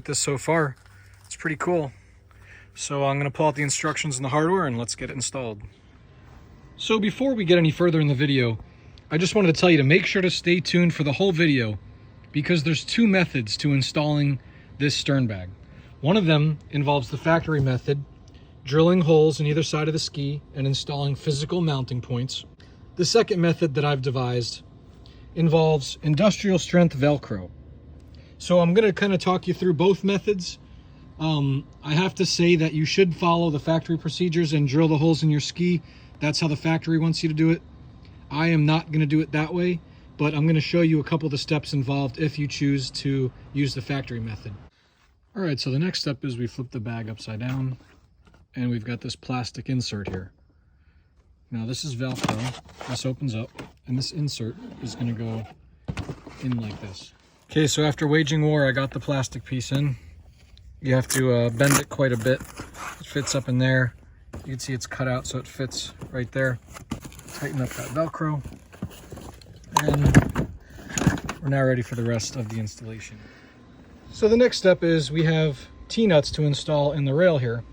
with this so far. It's pretty cool. So I'm going to pull out the instructions and the hardware and let's get it installed. So before we get any further in the video, I just wanted to tell you to make sure to stay tuned for the whole video because there's two methods to installing this stern bag. One of them involves the factory method, drilling holes in either side of the ski and installing physical mounting points. The second method that I've devised involves industrial strength Velcro. So I'm going to kind of talk you through both methods. I have to say that you should follow the factory procedures and drill the holes in your ski. That's how the factory wants you to do it. I am not going to do it that way, but I'm going to show you a couple of the steps involved if you choose to use the factory method. All right, so the next step is we flip the bag upside down and we've got this plastic insert here. Now this is Velcro. This opens up and this insert is going to go in like this. Okay, so after waging war, I got the plastic piece in. You have to bend it quite a bit. It fits up in there. You can see it's cut out so it fits right there. Tighten up that Velcro. And we're now ready for the rest of the installation. So the next step is we have T-nuts to install in the rail here.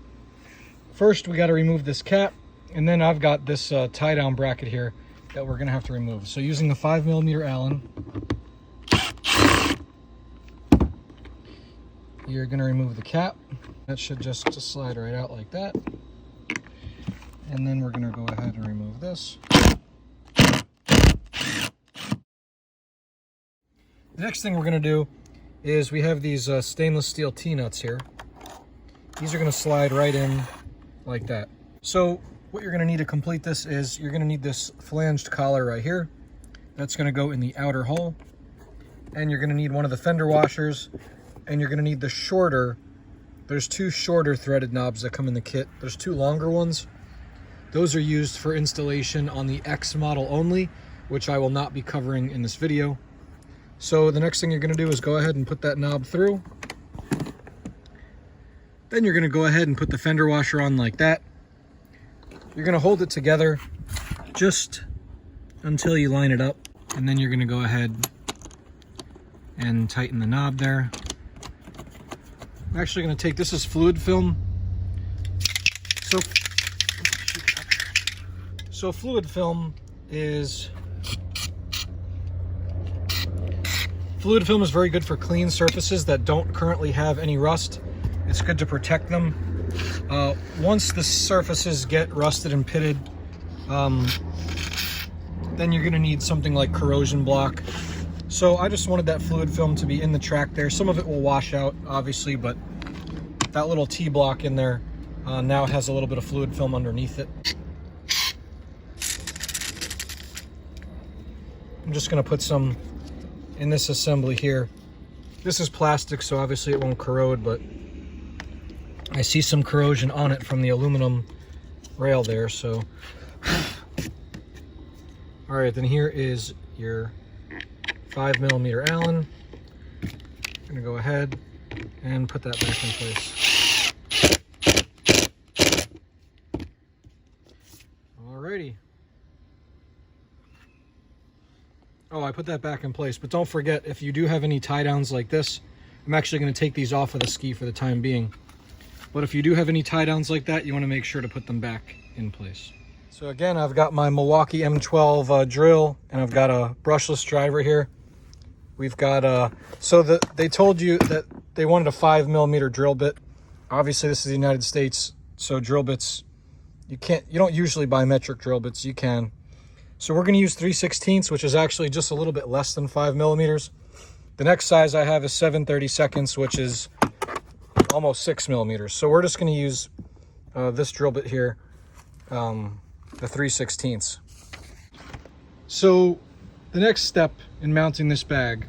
First, we got to remove this cap, and then I've got this tie-down bracket here that we're going to have to remove. So using a 5mm Allen, you're going to remove the cap. That should just slide right out like that. And then we're going to go ahead and remove this. The next thing we're going to do is we have these stainless steel T-nuts here. These are going to slide right in like that. So what you're going to need to complete this is you're going to need this flanged collar right here. That's going to go in the outer hole. And you're going to need one of the fender washers. And you're going to need the shorter, there's two shorter threaded knobs that come in the kit. There's two longer ones. Those are used for installation on the X model only, which I will not be covering in this video. So the next thing you're going to do is go ahead and put that knob through. Then you're going to go ahead and put the fender washer on like that. You're going to hold it together just until you line it up. And then you're going to go ahead and tighten the knob there. I'm actually going to take, this is fluid film. So fluid film is very good for clean surfaces that don't currently have any rust. It's good to protect them. Once the surfaces get rusted and pitted, then you're going to need something like corrosion block. So I just wanted that fluid film to be in the track there. Some of it will wash out, obviously, but that little T-block in there now has a little bit of fluid film underneath it. I'm just going to put some in this assembly here. This is plastic, so obviously it won't corrode, but I see some corrosion on it from the aluminum rail there, so. All right, then here is your 5mm Allen. I'm gonna go ahead and put that back in place. Alrighty. Oh, I put that back in place, but don't forget, if you do have any tie downs like this, I'm actually gonna take these off of the ski for the time being. But if you do have any tie downs like that, you wanna make sure to put them back in place. So again, I've got my Milwaukee M12 drill, and I've got a brushless driver here. We've got they told you that they wanted a 5mm drill bit. Obviously this is the United States, so drill bits, you don't usually buy metric drill bits. You can. So we're going to use 3/16, which is actually just a little bit less than 5mm. The next size I have is 7/32, which is almost 6mm. So we're just going to use this drill bit here, the 3/16. So the next step in mounting this bag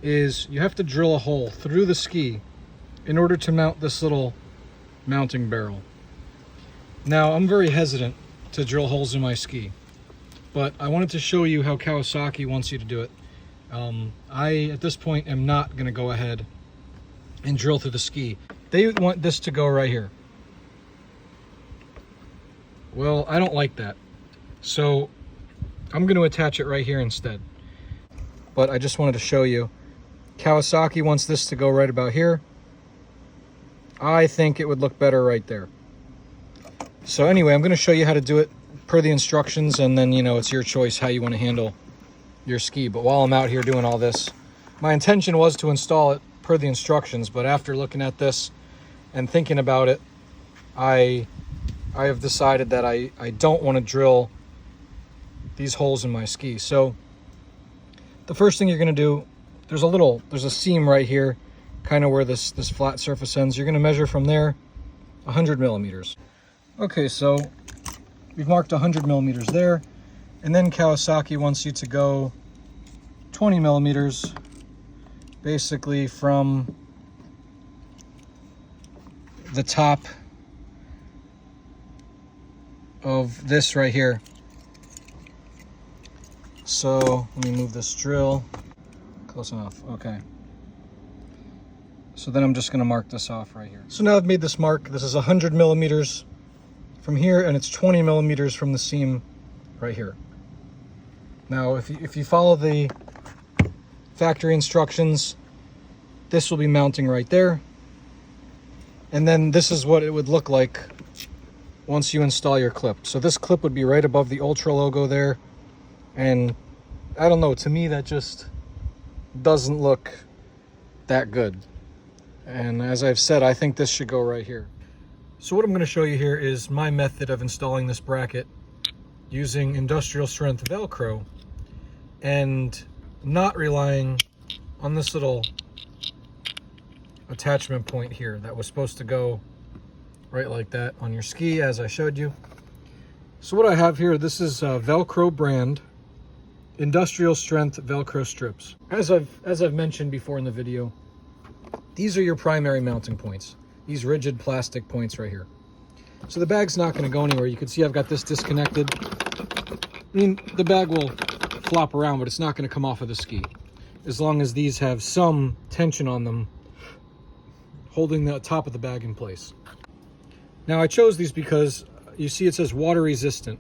is you have to drill a hole through the ski in order to mount this little mounting barrel. Now, I'm very hesitant to drill holes in my ski, but I wanted to show you how Kawasaki wants you to do it. I, at this point, am not going to go ahead and drill through the ski. They want this to go right here. Well, I don't like that. So I'm going to attach it right here instead. But I just wanted to show you. Kawasaki wants this to go right about here. I think it would look better right there. So anyway, I'm going to show you how to do it per the instructions, and then, you know, it's your choice how you want to handle your ski. But while I'm out here doing all this, my intention was to install it per the instructions, but after looking at this and thinking about it, I have decided that I don't want to drill these holes in my ski. So the first thing you're going to do, there's a seam right here, kind of where this flat surface ends. You're going to measure from there 100 millimeters. Okay, so we've marked 100 millimeters there, and then Kawasaki wants you to go 20 millimeters, basically from the top of this right here. So let me move this drill. Close enough. Okay. So then I'm just going to mark this off right here. So now I've made this mark. This is 100 millimeters from here, and it's 20 millimeters from the seam right here. Now, if you follow the factory instructions, this will be mounting right there. And then this is what it would look like once you install your clip. So this clip would be right above the Ultra logo there. And I don't know, to me that just doesn't look that good. And as I've said, I think this should go right here. So what I'm going to show you here is my method of installing this bracket using industrial strength Velcro and not relying on this little attachment point here that was supposed to go right like that on your ski, as I showed you. So what I have here, this is Velcro brand industrial strength Velcro strips. As I've mentioned before in the video, these are your primary mounting points. These rigid plastic points right here. So the bag's not going to go anywhere. You can see I've got this disconnected. I mean, the bag will flop around, but it's not going to come off of the ski, as long as these have some tension on them holding the top of the bag in place. Now I chose these because you see it says water resistant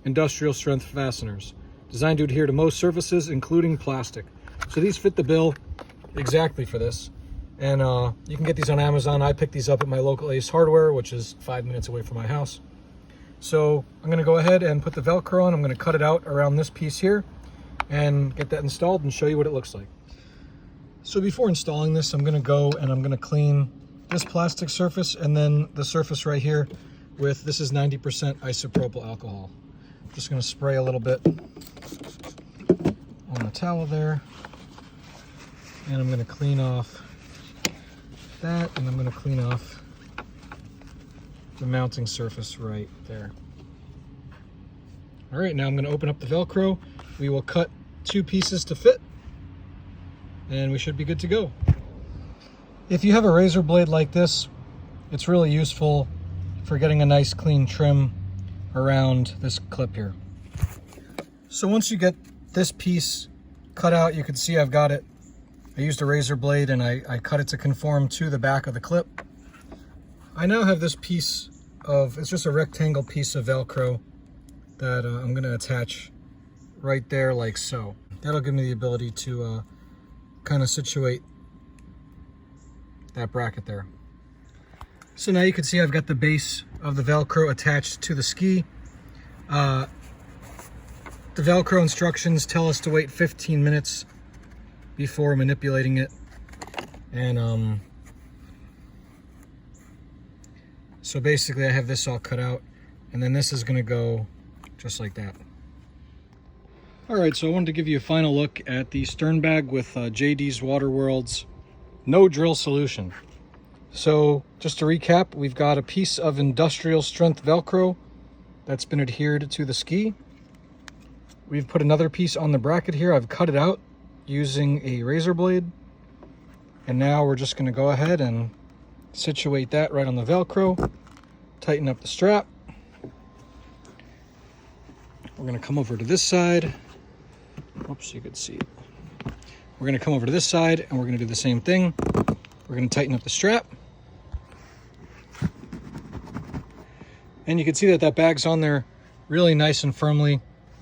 industrial strength fasteners designed to adhere to most surfaces, including plastic. So these fit the bill exactly for this. And you can get these on Amazon. I picked these up at my local Ace Hardware, which is 5 minutes away from my house. So I'm going to go ahead and put the Velcro on. I'm going to cut it out around this piece here and get that installed and show you what it looks like. So before installing this, I'm going to go and I'm going to clean this plastic surface and then the surface right here with, this is 90% isopropyl alcohol. I'm just going to spray a little bit on the towel there, and I'm going to clean off that, and I'm going to clean off the mounting surface right there. All right, now I'm going to open up the Velcro. We will cut 2 pieces to fit, and we should be good to go. If you have a razor blade like this, it's really useful for getting a nice clean trim around this clip here. So once you get this piece cut out, you can see I've got it. I used a razor blade and I cut it to conform to the back of the clip. I now have this piece of, it's just a rectangle piece of Velcro that I'm going to attach right there like so. That'll give me the ability to kind of situate that bracket there. So now you can see I've got the base of the Velcro attached to the ski. The Velcro instructions tell us to wait 15 minutes before manipulating it. And so basically I have this all cut out, and then this is going to go just like that. Alright, so I wanted to give you a final look at the stern bag with JD's Waterworld's no drill solution. So just to recap, we've got a piece of industrial strength Velcro that's been adhered to the ski. We've put another piece on the bracket here. I've cut it out using a razor blade. And now we're just going to go ahead and situate that right on the Velcro. Tighten up the strap. We're going to come over to this side. Oops, you could see it. We're going to come over to this side and we're going to do the same thing. We're going to tighten up the strap. And you can see that that bag's on there really nice and firmly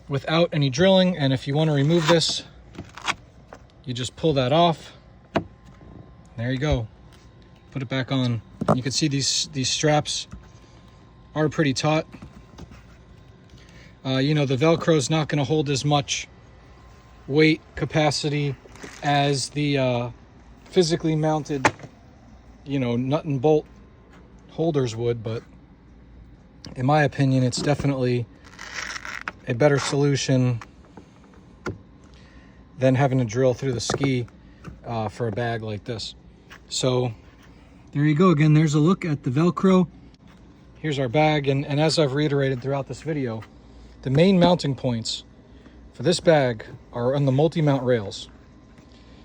without any drilling. And if you want to remove this, you just pull that off. There you go. Put it back on. You can see these straps are pretty taut. You know, the Velcro is not going to hold as much weight capacity as the physically mounted, you know, nut and bolt holders would, but in my opinion, it's definitely a better solution than having to drill through the ski for a bag like this. So there you go. Again, there's a look at the Velcro. Here's our bag, and as I've reiterated throughout this video, the main mounting points for this bag are on the multi-mount rails.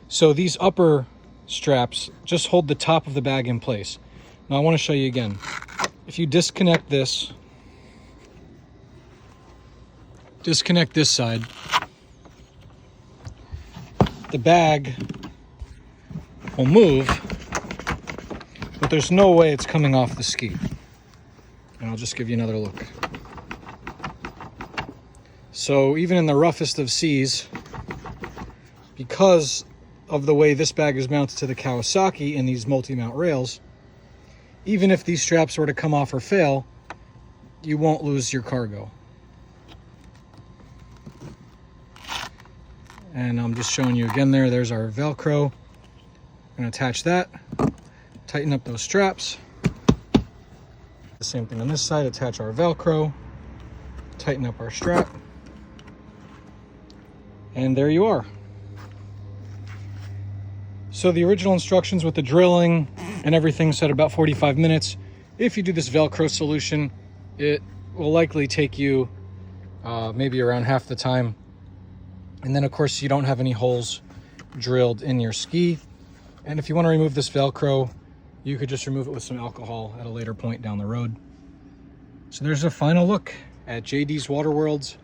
So these upper straps just hold the top of the bag in place. Now I want to show you again. If you disconnect this side, the bag will move, but there's no way it's coming off the ski. And I'll just give you another look. So even in the roughest of seas, because of the way this bag is mounted to the Kawasaki and these multi-mount rails, even if these straps were to come off or fail, you won't lose your cargo. And I'm just showing you again there, there's our Velcro. I'm gonna attach that, tighten up those straps. The same thing on this side, attach our Velcro, tighten up our strap. And there you are. So the original instructions with the drilling and everything said about 45 minutes. If you do this Velcro solution, it will likely take you maybe around half the time. And then of course you don't have any holes drilled in your ski. And if you want to remove this Velcro, you could just remove it with some alcohol at a later point down the road. So there's a final look at JD's Waterworld's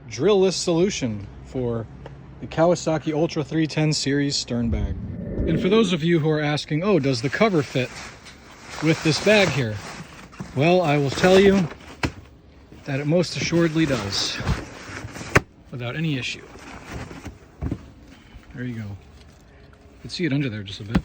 drill-less solution for the Kawasaki Ultra 310 series stern bag. And for those of you who are asking, oh, does the cover fit with this bag here? Well, I will tell you that it most assuredly does, without any issue. There you go. You can see it under there just a bit.